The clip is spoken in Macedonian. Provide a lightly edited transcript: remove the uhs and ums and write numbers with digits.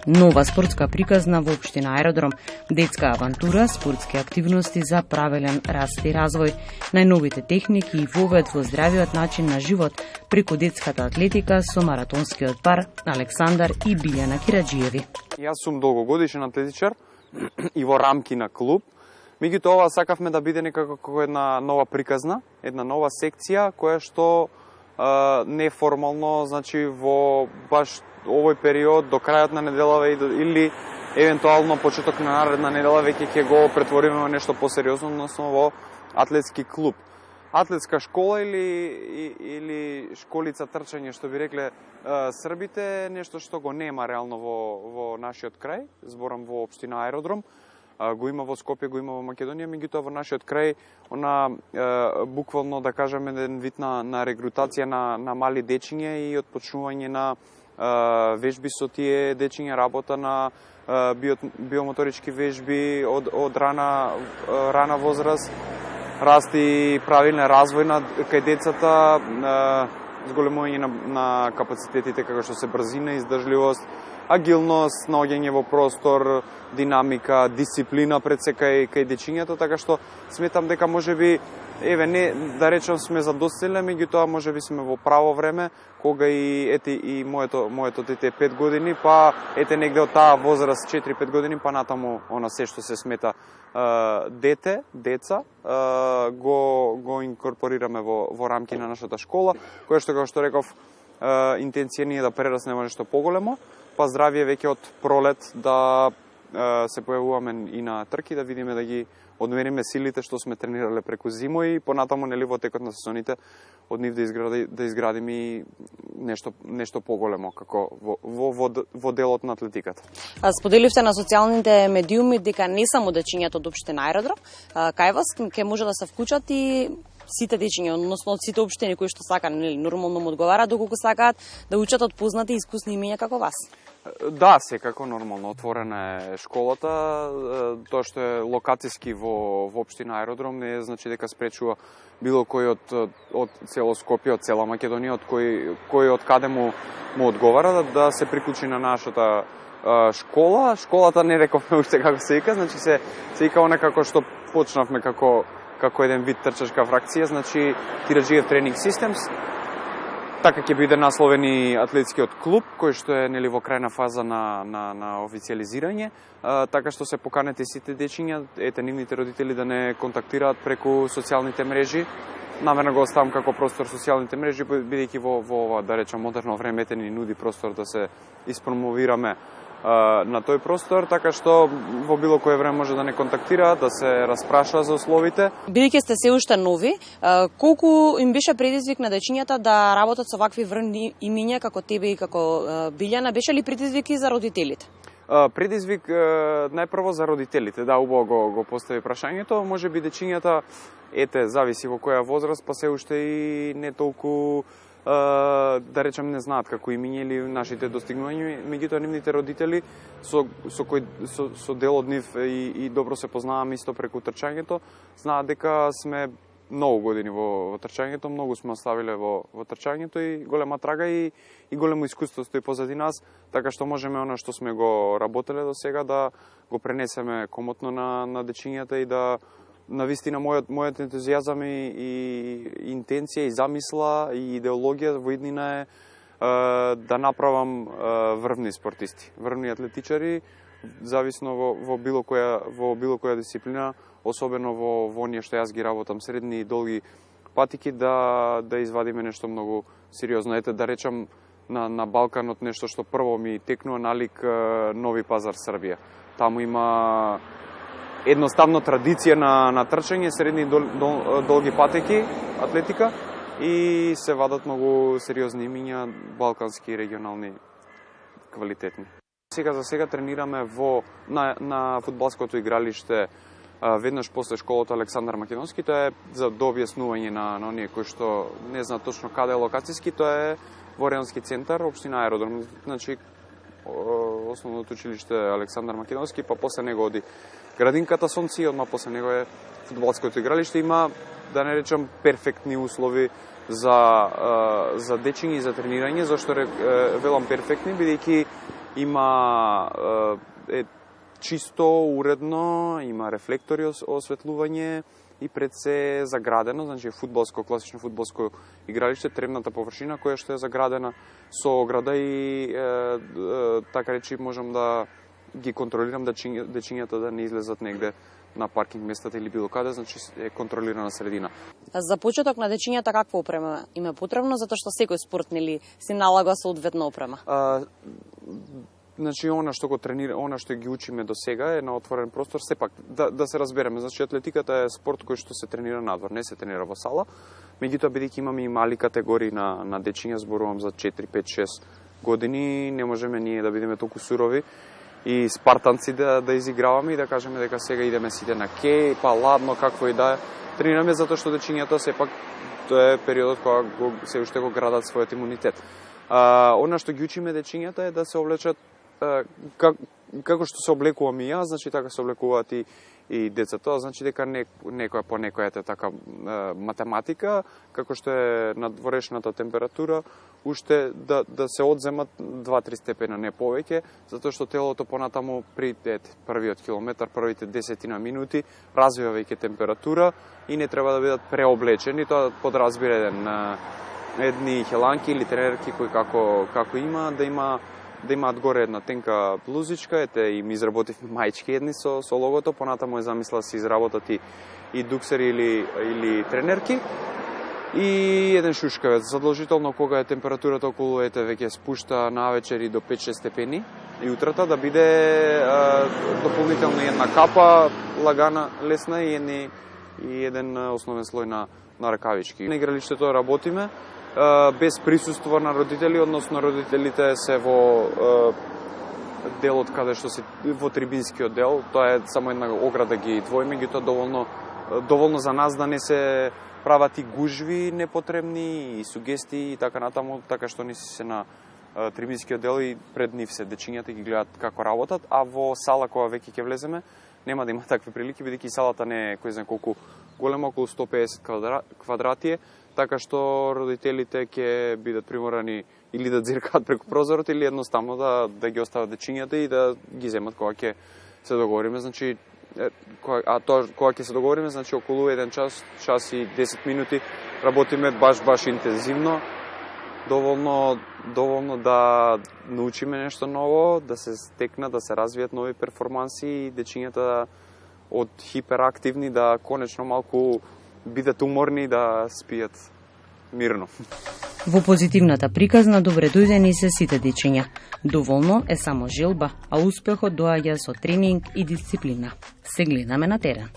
Нова спортска приказна во општина Аеродром, детска авантура, спортски активности за правилен раст и развој, најновите техники и вовед во здравиот начин на живот преку детската атлетика со маратонскиот пар Александар и Билјана Кираџиеви. Јас сум долгогодишен атлетичар и во рамки на клуб. Меѓутоа, ова сакавме да биде некако како една нова приказна, една нова секција која што неформално, значи во баш овој период до крајот на неделава или евентуално почеток на наредна недела веќе ќе го претвориме во нешто посериозно, односно во атлетски клуб. Атлетска школа или школица трчање, што би рекле србите, нешто што го нема реално во нашиот крај, зборам во општина Аеродром. Го има во Скопје, го има во Македонија, меѓутоа во нашиот крај буквално да кажеме еден вид на регрутација на мали дечиња и отпочнување на вежби со тие дечиња, работа на биомоторички вежби од рана возраст, раст и правилен развој кај децата, зголемување на капацитетите како што се брзина, издржливост, агилност, наоѓање во простор, динамика, дисциплина пред се кај дечињата, така што сметам дека можеби не да речам сме задоцниле, меѓутоа можеби сме во право време, кога и моето дете е 5 години, па ете негде од таа возраст 4-5 години, па натаму она се што се смета деца, го инкорпорираме во рамки на нашата школа, која што, како што реков, интенција ни е да прерасне во нешто поголемо, па здравие веќе од пролет да се појавуваме и на трки, да видиме да ги одмериме силите што сме тренирале преку зимо и понатаму нели во текот на сезоните од нив да изградиме и нешто поголемо како во делот на атлетиката. Споделивте на социјалните медиуми дека не само дечињата од општина Аеродром, кај вас ќе може да се вклучат и сите дечиња, односно од сите општини кои што сакаат, нели нормално му одговара доколку сакаат да учат од познати и искусни имиња како вас. Да, секако нормално отворена е школата, тоа што е локацијски во општина Аеродром не значи дека спречува било кој од цело Скопје, од цела Македонија, од кој од каде му одговара да се приклучи на нашата школа. Школата не рековме уште како се вика, значи се вика она како што почнавме како еден вид трчашка фракција, значи Кираџиев Тренинг Системс. Така ќе биде насловен и атлетскиот клуб, кој што е нели во крајна фаза на официализирање, така што се поканете сите дечиња, ете нивните родители да не контактираат преку социјалните мрежи. Намерно го оставам како простор социјалните мрежи, бидејќи во ова, да речам, модерно време ни нуди простор да се испромовираме на тој простор, така што во било кое време може да не контактира, да се распраша за условите. Бидејќи сте се уште нови, колку им беше предизвик на дечињата да работат со вакви врвни имиња како тебе и како Билјана, беше ли предизвик и за родителите? Предизвик најпрво за родителите, да, убаво го постави прашањето, можеби дечињата, зависи во која возраст, па се уште и не толку да речем не знаат како имиње или нашите достигнувања, меѓутоа нивните родители со дел од нив и добро се познаваме исто преку трчањето, знаат дека сме многу години во трчањето, многу сме оставиле во трчањето и голема трага и големо искуство стои позади нас, така што можеме она што сме го работеле до сега да го пренесеме комотно на дечињата и да навистина мојот ентузијазам и интенција и замисла и идеологија во иднина е да направам врвни спортисти, врвни атлетичари, зависно во било која дисциплина, особено во оние што јас ги работам, средни и долги патики, да извадиме нешто многу сериозно. Ете, да речам, на Балканот нешто што прво ми текнува налик Нови Пазар, Србија. Таму има едноставно традиција на трчање, средни и долги патеки, атлетика и се вадат многу сериозни имиња, балкански и регионални квалитетни. За сега тренираме на фудбалското игралиште веднаш после школата Александар Македонски. Тоа е за дообјаснување на оние кои што не знаат точно каде е локацијски, тоа е во Рионски центар, општина Аеродром. Значи, основното училиште Александар Македонски, па после него оди градинката Сонци, одма после него е фудбалското игралиште. Има, да не речам, перфектни услови за дечиња и за тренирање. Зашто велам перфектни, бидејќи има чисто, уредно, има рефлектори осветлување и пред се заградено, значи класично фудбалско игралиште, тревната површина која што е заградена со ограда и така речи можам да ги контролирам дечињата да не излезат негде на паркинг местата или било каде, значи е контролирана средина. За почеток на дечињата каква опрема им е потребно, затоа што секој спорт нели си налага соодветна опрема? Значи она што го тренира, она што ги учиме до сега е на отворен простор, сепак да се разбереме, значи атлетиката е спорт кој што се тренира надвор, не се тренира во сала. Меѓутоа бидејќи имаме и мали категории на дечиња, зборувам за 4, 5, 6 години, не можеме ние да бидеме толку сурови и спартанци да изиграваме и да кажеме дека сега идеме сите на кеј, па ладно, какво и да тренираме, затоа што дечињата сепак тоа е периодот кога се уште го градат својот имунитет. Она што ги учиме дечињата е да се облечат како што се облекувам и јас, значи така се облекуваат и децата. Тоа значи дека некоја по некоја е така математика, како што е надворешната температура, уште да се одземат 2-3 степена, не повеќе, затоа што телото понатаму при првиот километар, првите 10 минути, развива веќе температура и не треба да бидат преоблечени. Тоа подразбира едни хеланки или тренерки кои како има, да имаат горе една тенка блузичка, им изработивме маички едни со логото, понатаму е замисла да се изработат и дуксери или тренерки. И еден шушкавец, задолжително кога е температурата околу веќе спушта навечер и до 5-6 степени и утрата да биде дополнително една капа, лагана, лесна и еден основен слој на ракавички. На игралиштето работиме без присуство на родители, односно родителите се во делот каде што се во трибинскиот дел, тоа е само една ограда ги двоиме, меѓутоа доволно за нас да не се прават и гужви непотребни и сугестии и така натаму, така што не се на трибинскиот дел и пред нив се дечињата ги гледат како работат, а во сала кога веќе ќе влеземе нема да има такви прилики, бидејќи салата не е кој знае колку голема, околу 150 квадрати е, така што родителите ќе бидат приморани или да ѕиркаат преку прозорот или едноставно да ги остават дечињата и да ги земат кога ќе се договориме, значи кога ќе се договориме, значи околу 1 час и 10 минути работиме баш интензивно, доволно да научиме нешто ново, да се стекнат, да се развијат нови перформанси и дечињата од хиперактивни да конечно малку бидат уморни да спијат мирно. Во позитивната приказна добредојдени се сите дечиња. Доволно е само желба, а успехот доаѓа со тренинг и дисциплина. Се гледаме на терен.